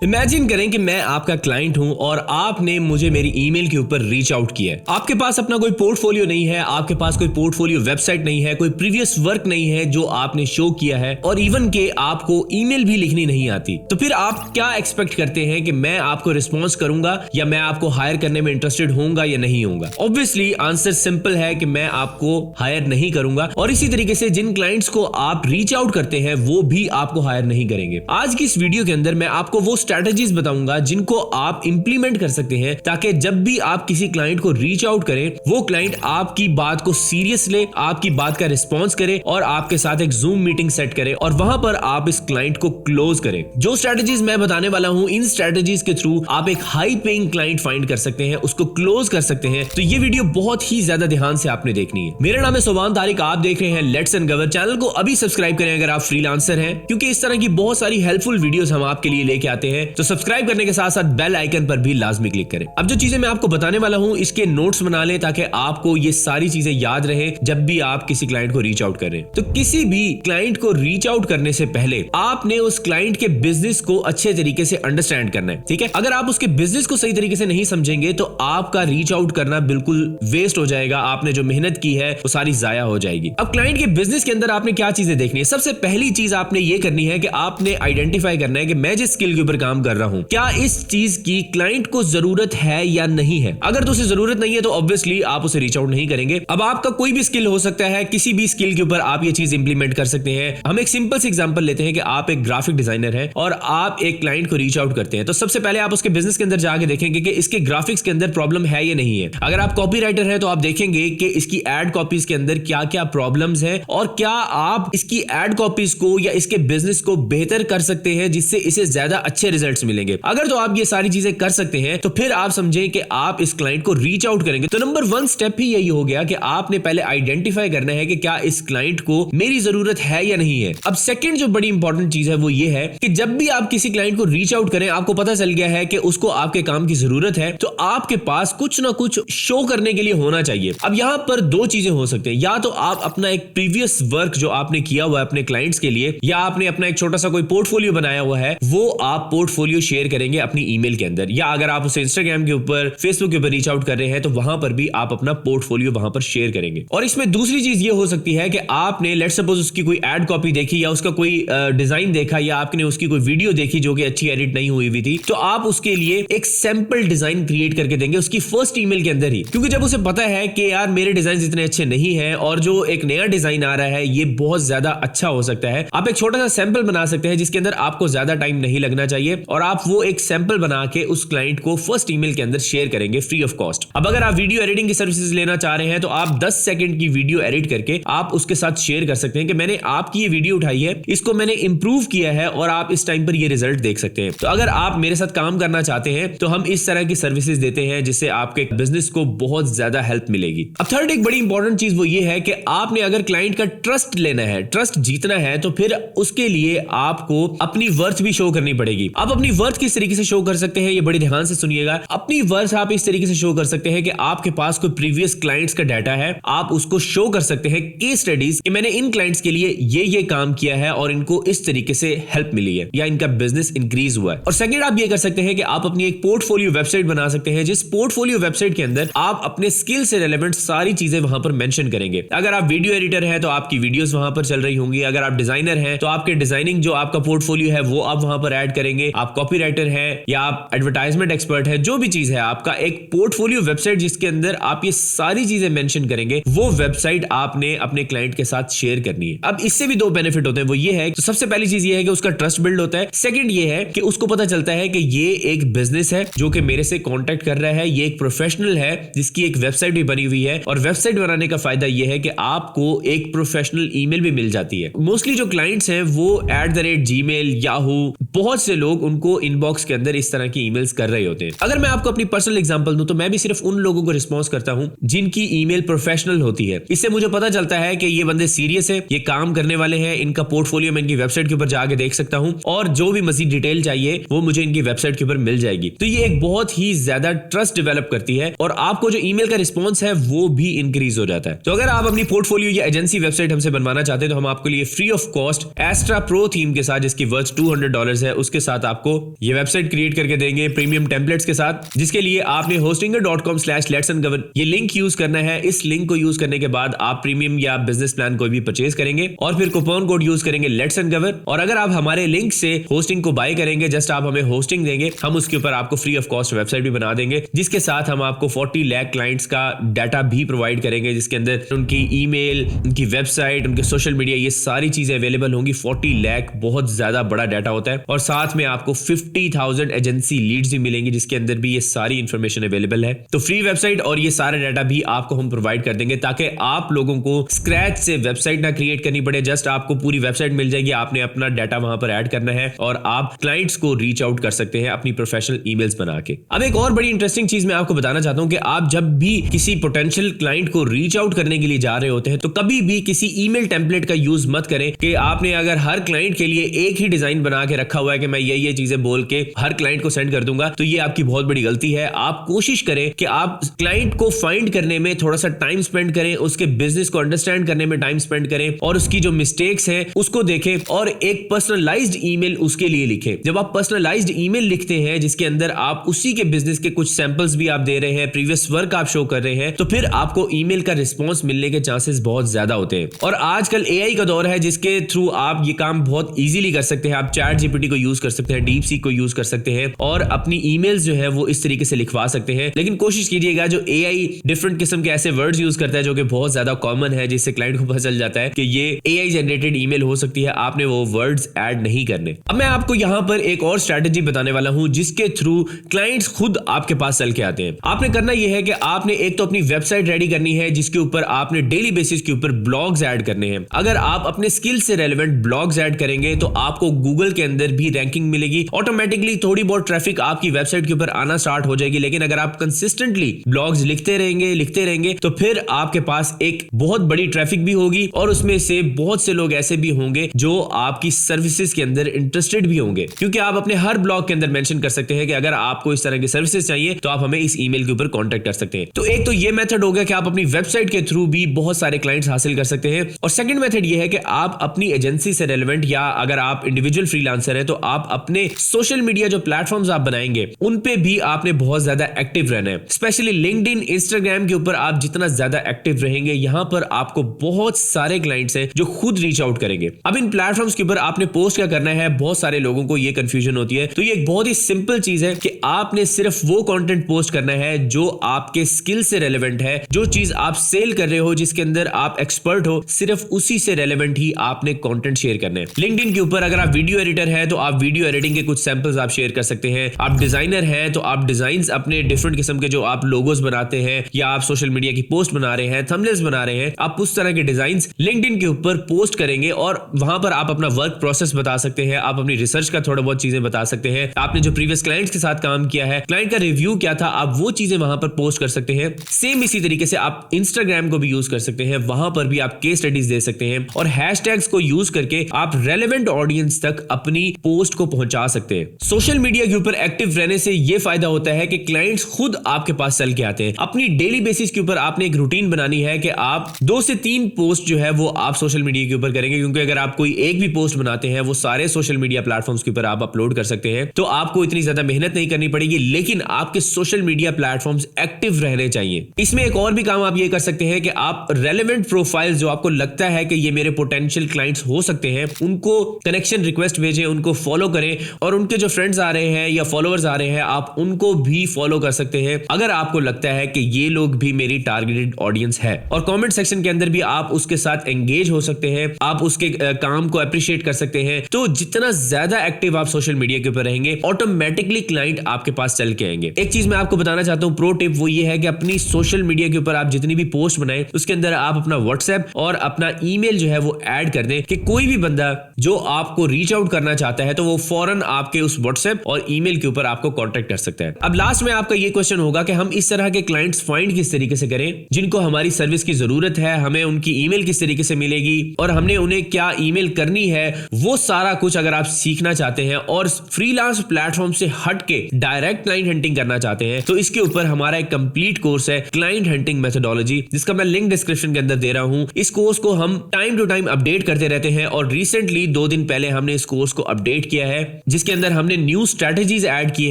Imagine करें कि मैं आपका क्लाइंट हूं और आपने मुझे मेरी ईमेल के ऊपर रीच आउट किया है। आपके पास अपना कोई पोर्टफोलियो नहीं है, आपके पास कोई पोर्टफोलियो वेबसाइट नहीं है, कोई प्रीवियस वर्क नहीं है जो आपने शो किया है और इवन के आपको ईमेल भी लिखनी नहीं आती। तो फिर आप क्या एक्सपेक्ट करते हैं कि मैं आपको रिस्पॉन्स करूंगा या मैं आपको हायर करने में इंटरेस्टेड होऊंगा या नहीं होऊंगा? ऑब्वियसली आंसर सिंपल है कि मैं आपको हायर नहीं करूंगा। और इसी तरीके से जिन क्लाइंट्स को आप रीच आउट करते हैं वो भी आपको हायर नहीं करेंगे। आज की इस वीडियो के अंदर मैं आपको वो स्ट्रैटेजीज बताऊंगा जिनको आप इंप्लीमेंट कर सकते हैं ताकि जब भी आप किसी क्लाइंट को रीच आउट करें वो क्लाइंट आपकी बात को सीरियस ले, आपकी बात का रिस्पॉन्स करे और आपके साथ एक जूम मीटिंग सेट करे और वहां पर आप इस क्लाइंट को क्लोज करें। जो स्ट्रैटेजीज मैं बताने वाला हूं, इन स्ट्रैटेजीज के थ्रू आप एक हाई पेइंग क्लाइंट फाइंड कर सकते हैं, उसको क्लोज कर सकते हैं। तो ये वीडियो बहुत ही ज्यादा ध्यान से आपने देखनी है। मेरा नाम है सोबान तारिक, आप देख रहे हैं लेट्स अनकवर। चैनल को अभी सब्सक्राइब करें अगर आप फ्रीलांसर हैं, क्योंकि इस तरह की बहुत सारी हेल्पफुल वीडियोस हम आपके लिए लेके आते हैं। तो सब्सक्राइब करने के साथ साथ बेल आइकन पर भी लाजमी क्लिक करें। अब जो चीजें मैं आपको बताने वाला हूं इसके नोट्स बना लें ताकि आपको ये सारी चीजें याद रहे जब भी आप किसी क्लाइंट को रीच आउट करें। तो किसी भी क्लाइंट को रीच आउट करने से पहले आपने उस क्लाइंट के बिजनेस को अच्छे तरीके से अंडरस्टैंड करना है, ठीक है? अगर आप उसके बिजनेस को सही तरीके से नहीं समझेंगे तो आपका रीच आउट करना बिल्कुल वेस्ट हो जाएगा। आपने जो मेहनत की है वो सारी जाया हो जाएगी। अब क्लाइंट के बिजनेस के अंदर आपने क्या चीजें देखनी है? सबसे पहली चीज आपने ये करनी है कि आपने आइडेंटिफाई करना है कि मैं जिस स्किल के ऊपर काम कर रहा हूं क्या इस चीज की क्लाइंट को जरूरत है या नहीं है। अगर तो उसे जरूरत नहीं है तो ऑब्वियसली आप उसे रीच आउट नहीं करेंगे। अब आपका कोई भी स्किल हो सकता है, किसी भी स्किल के ऊपर आप ये चीज इंप्लीमेंट कर सकते हैं। हम एक सिंपल सी एग्जांपल लेते हैं कि आप एक ग्राफिक डिजाइनर हैं और आप एक क्लाइंट को रीच आउट करते हैं। तो सबसे पहले आप उसके बिजनेस के अंदर जाके देखेंगे कि इसके ग्राफिक्स के अंदर प्रॉब्लम है या नहीं है। अगर आप कॉपीराइटर हैं तो आप देखेंगे कि इसकी एड कॉपीज के अंदर क्या क्या प्रॉब्लम्स हैं और क्या आप इसकी एड कॉपीज को या इसके बिजनेस को बेहतर कर सकते हैं जिससे इसे ज्यादा अच्छे रिजल्ट्स मिलेंगे। अगर तो आप ये सारी चीजें कर सकते हैं तो फिर आप समझें कि आप इस क्लाइंट को रीच आउट करेंगे। तो नंबर 1 स्टेप ही यही हो गया कि आपने पहले आइडेंटिफाई करना है कि क्या इस क्लाइंट को मेरी जरूरत है या नहीं है। अब सेकंड जो बड़ी इंपॉर्टेंट चीज है वो ये है कि जब भी आप किसी क्लाइंट को रीच आउट करें, आपको पता चल गया है कि उसको आपके काम की जरूरत है, तो आपके पास कुछ ना कुछ शो करने के लिए होना चाहिए। अब यहां पर दो चीजें हो सकती हैं, या तो आप अपना एक प्रीवियस वर्क जो आपने किया हुआ है अपने क्लाइंट्स के लिए, या आपने अपना एक छोटा सा कोई पोर्टफोलियो बनाया हुआ है, वो आप पोर्टफोलियो शेयर करेंगे अपनी ईमेल के अंदर, या अगर आप उसे इंस्टाग्राम के ऊपर, फेसबुक के ऊपर रीच आउट कर रहे हैं तो वहां पर भी आप अपना पोर्टफोलियो वहां पर शेयर करेंगे। और इसमें दूसरी चीज ये हो सकती है कि आपने लेट्स सपोज उसकी कोई एड कॉपी देखी या उसका कोई डिजाइन देखा या आपने उसकी कोई वीडियो देखी जो कि अच्छी एडिट नहीं हुई थी, तो आप उसके लिए एक सैंपल डिजाइन क्रिएट करके देंगे उसकी फर्स्ट ईमेल के अंदर ही, क्योंकि जब उसे पता है कि यार मेरे डिजाइन इतने अच्छे नहीं है और जो एक नया डिजाइन आ रहा है ये बहुत ज्यादा अच्छा हो सकता है, आप एक छोटा सा सैंपल बना सकते हैं जिसके अंदर आपको ज्यादा टाइम नहीं लगना चाहिए और आप वो एक सैंपल बना के उस क्लाइंट को फर्स्ट ईमेल के अंदर शेयर करेंगे फ्री ऑफ कॉस्ट। अब अगर आप वीडियो एडिटिंग की सर्विसेज लेना चाह रहे हैं तो आप 10 सेकंड की वीडियो एडिट करके आप उसके साथ शेयर कर सकते हैं कि मैंने आपकी ये वीडियो उठाई है, इसको मैंने इंप्रूव किया है और आप इस टाइम पर ये रिजल्ट देख सकते हैं। तो अगर आप मेरे साथ काम करना चाहते हैं तो हम इस तरह की सर्विसेज देते हैं जिससे आपके बिजनेस को बहुत ज्यादा हेल्प मिलेगी। अब थर्ड एक बड़ी इंपॉर्टेंट चीज वो ये है कि आपने अगर क्लाइंट का ट्रस्ट लेना है, ट्रस्ट जीतना है, तो फिर उसके लिए आपको अपनी वर्थ भी शो करनी पड़ेगी। आप अपनी वर्थ किस तरीके से शो कर सकते हैं ये बड़ी ध्यान से सुनिएगा। अपनी वर्थ आप इस तरीके से शो कर सकते हैं कि आपके पास कोई प्रीवियस क्लाइंट्स का डाटा है, आप उसको शो कर सकते हैं केस स्टडीज कि मैंने इन क्लाइंट्स के लिए ये काम किया है और इनको इस तरीके से हेल्प मिली है या इनका बिजनेस इंक्रीज हुआ है। और सेकंड आप ये कर सकते हैं कि आप अपनी एक पोर्टफोलियो वेबसाइट बना सकते हैं जिस पोर्टफोलियो वेबसाइट के अंदर आप अपने स्किल से रिलेवेंट सारी चीजें वहां पर मेंशन करेंगे। अगर आप वीडियो एडिटर हैं तो आपकी वीडियोस वहां पर चल रही होंगी, अगर आप डिजाइनर हैं तो आपके डिजाइनिंग जो आपका पोर्टफोलियो है वो आप वहां पर ऐड करेंगे, आप कॉपीराइटर हैं या आप एडवर्टाइजमेंट एक्सपर्ट है, जो भी चीज है आपका एक पोर्टफोलियो वेबसाइट जिसके अंदर आप ये सारी चीजें मेंशन करेंगे, वो वेबसाइट आपने अपने क्लाइंट के साथ शेयर करनी है। अब इससे भी दो बेनिफिट होते हैं, वो ये है तो सबसे पहली चीज ये है कि उसका ट्रस्ट बिल्ड होता है। सेकंड ये है कि उसको पता चलता है कि ये एक बिजनेस है जो कि मेरे से कांटेक्ट कर रहा है, ये एक प्रोफेशनल है जिसकी एक वेबसाइट भी बनी हुई है। और वेबसाइट बनाने का फायदा ये है कि आपको एक प्रोफेशनल ईमेल भी मिल जाती है। मोस्टली जो क्लाइंट्स हैं वो @gmail, याहू, बहुत से लोग उनको इनबॉक्स के अंदर इस तरह की ईमेल्स कर रहे होते हैं। अगर मैं आपको अपनी पर्सनल एग्जांपल दूं तो मैं भी सिर्फ उन लोगों को रिस्पॉन्स करता हूं जिनकी ईमेल प्रोफेशनल होती है। इससे मुझे पता चलता है कि ये बंदे सीरियस है, ये काम करने वाले हैं, इनका पोर्टफोलियो मैं इनकी वेबसाइट के ऊपर जाके देख सकता हूं और जो भी मजीद डिटेल चाहिए वो मुझे इनकी वेबसाइट के ऊपर मिल जाएगी। तो ये एक बहुत ही ज्यादा ट्रस्ट डेवलप करती है और आपको जो ईमेल का रिस्पॉन्स है वो भी इंक्रीज हो जाता है। तो अगर आप अपनी पोर्टफोलियो या एजेंसी वेबसाइट हमसे बनवाना चाहते हैं तो हम आपके लिए free of cost Astra pro theme के साथ, जिसकी वर्थ $200 है, उसके साथ आपको ये वेबसाइट क्रिएट करके देंगे प्रीमियम टेम्पलेट्स के साथ, जिसके लिए आपने hostinger.com/letsandgovern ये लिंक यूज करना है। इस लिंक को यूज करने के बाद आप प्रीमियम या बिजनेस प्लान कोई भी परचेज करेंगे और फिर कूपन कोड यूज करेंगे लेट्स एंड गवर्न। और अगर आप हमारे लिंक से होस्टिंग को बाय करेंगे, जस्ट आप हमें होस्टिंग देंगे, हम उसके ऊपर आपको फ्री ऑफ कॉस्ट वेबसाइट भी बना देंगे, जिसके साथ हम आपको 40 लाख क्लाइंट्स का डाटा भी प्रोवाइड करेंगे, जिसके अंदर उनकी ईमेल, उनकी वेबसाइट, उनके सोशल मीडिया, ये सारी चीजें अवेलेबल होंगी। 40 लाख बहुत ज्यादा बड़ा डाटा होता है। और साथ में आपको 50,000 एजेंसी लीड्स भी मिलेंगी, जिसके अंदर भी ये सारी इंफॉर्मेशन अवेलेबल है। तो फ्री वेबसाइट और ये सारा डाटा भी आपको हम प्रोवाइड कर देंगे, ताकि आप लोगों को स्क्रैच से वेबसाइट ना क्रिएट करनी पड़े। जस्ट आपको पूरी वेबसाइट मिल जाएगी, आपने अपना डाटा वहां पर ऐड करना है और आप क्लाइंट्स को रीच आउट कर सकते हैं अपनी प्रोफेशनल ईमेल्स बना के। अब एक और बड़ी इंटरेस्टिंग चीज मैं आपको बताना चाहता हूं कि आप जब भी किसी पोटेंशियल क्लाइंट को रीच आउट करने के लिए जा रहे होते हैं, तो कभी भी किसी ईमेल टेम्पलेट का यूज मत करें कि आपने अगर हर क्लाइंट के लिए एक ही डिजाइन बना के रखा हुआ है कि मैं ये चीजें बोल के हर क्लाइंट को सेंड कर दूंगा, तो ये आपकी बहुत बड़ी गलती है। आप कोशिश करें कि आप क्लाइंट को फाइंड करने में थोड़ा सा टाइम स्पेंड करें, उसके बिजनेस को अंडरस्टैंड करने में टाइम स्पेंड करें और उसकी जो मिस्टेक्स है उसको देखें और एक पर्सनलाइज्ड ईमेल उसके लिए लिखें। जब आप पर्सनलाइज्ड ईमेल लिखते हैं जिसके अंदर आप उसी के बिजनेस के कुछ सैंपल्स भी आप दे रहे हैं, प्रीवियस वर्क आप शो कर रहे हैं, तो फिर आपको ईमेल का रिस्पांस मिलने के चांसेस बहुत ज्यादा होते हैं। और आजकल एआई का दौर है, जिसके थ्रू आप ये काम बहुत इजीली कर सकते हैं। आप चैट जीपीटी को यूज कर सकते हैं, डीपसीक को यूज कर सकते हैं और अपनी ईमेल्स जो है वो इस तरीके से लिखवा सकते हैं। लेकिन कोशिश कीजिएगा जो एआई डिफरेंट किस्म के ऐसे वर्ड्स यूज करता है जो कि बहुत ज्यादा कॉमन है, जिससे क्लाइंट को पता चल जाता है कि ये एआई जनरेटेड ईमेल हो सकती है, आपने वो वर्ड्स ऐड नहीं करने। अब मैं आपको यहां पर एक और स्ट्रेटजी बताने वाला हूं, जिसके थ्रू क्लाइंट्स खुद आपके पास चल के आते हैं। आपने करना यह है कि आपने एक तो अपनी वेबसाइट रेडी करनी है, जिसके ऊपर आपने डेली बेसिस के ऊपर ब्लॉग्स ऐड करने हैं। अगर आप अपने स्किल से रेलेवेंट ब्लॉग्स ऐड करेंगे तो आपको गूगल के अंदर भी रैंकिंग मिलेगी, ऑटोमेटिकली थोड़ी बहुत ट्रैफिक आपकी वेबसाइट के ऊपर आना स्टार्ट हो जाएगी। लेकिन अगर आप कंसिस्टेंटली ब्लॉग्स लिखते रहेंगे तो फिर आपके पास एक बहुत बड़ी ट्रैफिक भी होगी और उसमें से बहुत से लोग ऐसे भी होंगे जो आपकी सर्विसेज के अंदर इंटरेस्टेड भी होंगे, क्योंकि आप अपने हर ब्लॉग के अंदर मेंशन कर सकते हैं कि अगर आपको इस तरह की सर्विसेज चाहिए तो आप हमें इस ईमेल के ऊपर कांटेक्ट कर सकते हैं। तो एक तो ये मेथड हो गया कि आप अपनी वेबसाइट के थ्रू भी बहुत सारे क्लाइंट्स हासिल कर सकते हैं। और सेकंड मेथड ये है कि आप अपनी एजेंसी से रेलेवेंट या अगर आप इंडिविजुअल फ्रीलांसर हैं तो आप अपने सोशल मीडिया जो प्लेटफॉर्म्स आप बनाएंगे उन पे भी आपने बहुत ज्यादा एक्टिव रहना है। स्पेशली लिंक्डइन, इंस्टाग्राम के ऊपर आप जितना ज्यादा एक्टिव रहेंगे, यहां पर आपको बहुत सारे क्लाइंट्स हैं जो खुद रीच आउट करेंगे। अब इन प्लेटफॉर्म्स के ऊपर आपने पोस्ट क्या करना है, बहुत सारे लोगों को ये कंफ्यूजन होती है। तो ये एक बहुत ही सिंपल चीज है कि आपने सिर्फ वो कंटेंट पोस्ट करना है जो आपके स्किल से रेलेवेंट है, जो चीज आप सेल कर रहे हो, जिसके अंदर आप एक्सपर्ट हो, सिर्फ उसी से रेलेवेंट ही आपने कंटेंट शेयर करना है। लिंक्डइन के ऊपर अगर आप वीडियो एडिटर है तो आप वीडियो एडिटिंग के कुछ सैंपल्स आप शेयर कर सकते हैं। आप डिजाइनर हैं तो आप डिजाइन्स अपने डिफरेंट किस्म के जो आप लोगोस बनाते हैं या आप सोशल मीडिया की पोस्ट बना रहे हैं, थंबनेल्स बना रहे हैं, आप उस तरह के डिजाइन्स लिंक्डइन के ऊपर पोस्ट करेंगे और वहां पर आप अपना वर्क प्रोसेस बता सकते हैं, आप अपनी रिसर्च का थोड़ा बहुत चीजें बता सकते हैं, आपने जो प्रीवियस क्लाइंट्स के साथ काम किया है, क्लाइंट का रिव्यू क्या था, आप वो चीजें वहां पर पोस्ट कर सकते हैं। सेम इसी तरीके से आप इंस्टाग्राम को भी यूज कर सकते हैं, वहां पर भी आप केस स्टडीज दे सकते हैं और हैशटैग्स को यूज करके आप रेलेवेंट ऑडियंस तक अपनी पोस्ट को पहुंचा सकते हैं। सोशल मीडिया के ऊपर एक्टिव रहने से यह फायदा होता है कि क्लाइंट्स खुद आपके पास चल के आते हैं। अपनी डेली बेसिस के ऊपर आपने एक रूटीन बनानी है कि आप 2 से 3 पोस्ट जो है वो आप सोशल मीडिया के ऊपर करेंगे, क्योंकि अगर आप कोई एक भी पोस्ट बनाते हैं वो सारे सोशल मीडिया प्लेटफॉर्म्स के ऊपर आप अपलोड कर सकते हैं, तो आपको इतनी ज्यादा मेहनत नहीं करनी पड़ेगी। लेकिन आपके सोशल मीडिया प्लेटफॉर्म्स एक्टिव रहने चाहिए। इसमें एक और भी काम आप ये कर सकते हैं कि आप रेलेवेंट प्रोफाइल्स जो आपको लगता है कि ये मेरे पोटेंशियल क्लाइंट्स हो सकते हैं, उनको कनेक्शन रिक्वेस्ट भेजें, उनको फॉलो करें और उनके जो फ्रेंड्स आ रहे हैं या फॉलोअर्स आ रहे हैं आप उनको भी फॉलो कर सकते हैं अगर आपको लगता है कि ये लोग भी मेरी टारगेटेड ऑडियंस है। और कमेंट सेक्शन के अंदर भी आप उसके साथ एंगेज हो सकते हैं, आप उसके काम को अप्रिशिएट कर सकते हैं। तो जितना ज्यादा एक्टिव आप सोशल मीडिया के ऊपर रहेंगे, ऑटोमेटिकली क्लाइंट आपके पास चल के आएंगे। एक चीज मैं आपको बताना चाहता हूं, प्रो टिप, वो ये है कि अपनी सोशल मीडिया के ऊपर आप जितनी भी पोस्ट बनाएं उसके अंदर आप अपना व्हाट्सएप और अपना ईमेल जो है वो ऐड कर दें कि कोई भी बंदा जो आपको रीच आउट करना चाहता है तो वो फौरन आपके उस व्हाट्सएप और ईमेल के ऊपर आपको कांटेक्ट कर सकता है। अब लास्ट में आपका ये क्वेश्चन होगा कि हम इस तरह के क्लाइंट्स फाइंड किस तरीके से करें जिनको हमारी सर्विस की जरूरत है, हमें उनकी ईमेल किस तरीके से मिलेगी और हमने उन्हें क्या ईमेल करनी है, वो सारा कुछ अगर आप सीखना चाहते हैं और फ्रीलांस प्लेटफॉर्म से हट के डायरेक्ट क्लाइंट हंटिंग करना चाहते हैं तो इसके ऊपर हमारा एक कंप्लीट कोर्स है, क्लाइंट हंटिंग मेथोडोलॉजी, जिसका मैं लिंक डिस्क्रिप्शन के अंदर दे रहा हूं। इस कोर्स को हम टाइम टू टाइम अपडेट करते रहते हैं और रिसेंटली 2 दिन पहले हमने इस कोर्स को अपडेट किया है जिसके अंदर हमने न्यू स्ट्रेटेजीज ऐड की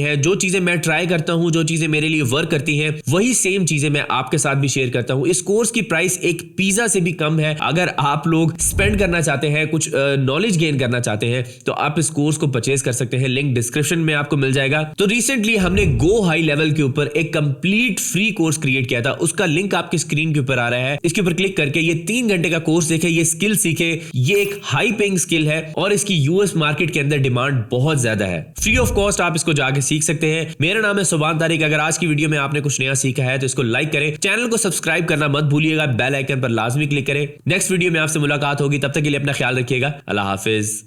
है। जो चीजें मैं ट्राई करता हूं, जो चीजें मेरे लिए वर्क करती हैं, वही सेम चीजें मैं आपके साथ भी शेयर करता हूं। इस कोर्स की प्राइस एक पिज्जा से भी कम है। अगर आप लोग स्पेंड करना चाहते हैं, कुछ नॉलेज गेन करना चाहते हैं, तो आप इस कोर्स को परचेज कर सकते हैं। लिंक डिस्क्रिप्शन में आपको मिल जाएगा। तो रिसेंटली हमने गो हाई लेवल के ऊपर एक कंप्लीट फ्री कोर्स क्रिएट किया था, उसका लिंक आपकी स्क्रीन के ऊपर आ रहा है। इसके ऊपर क्लिक करके ये 3 घंटे का कोर्स देखें, ये स्किल सीखे। ये एक हाई पेइंग स्किल है और इसकी यूएस मार्केट के अंदर डिमांड बहुत ज्यादा है। फ्री ऑफ कॉस्ट आप इसको जाके सीख सकते हैं। मेरा नाम है सुभान तारिक। अगर आज की वीडियो में आपने कुछ नया सीखा है तो इसको लाइक करें, चैनल को सब्सक्राइब करना मत भूलिएगा, बेल आइकन पर लाजमी क्लिक करें। नेक्स्ट वीडियो में आपसे मुलाकात होगी, तब तक के लिए अपना ख्याल रखिएगा। अल्लाह हाफिज।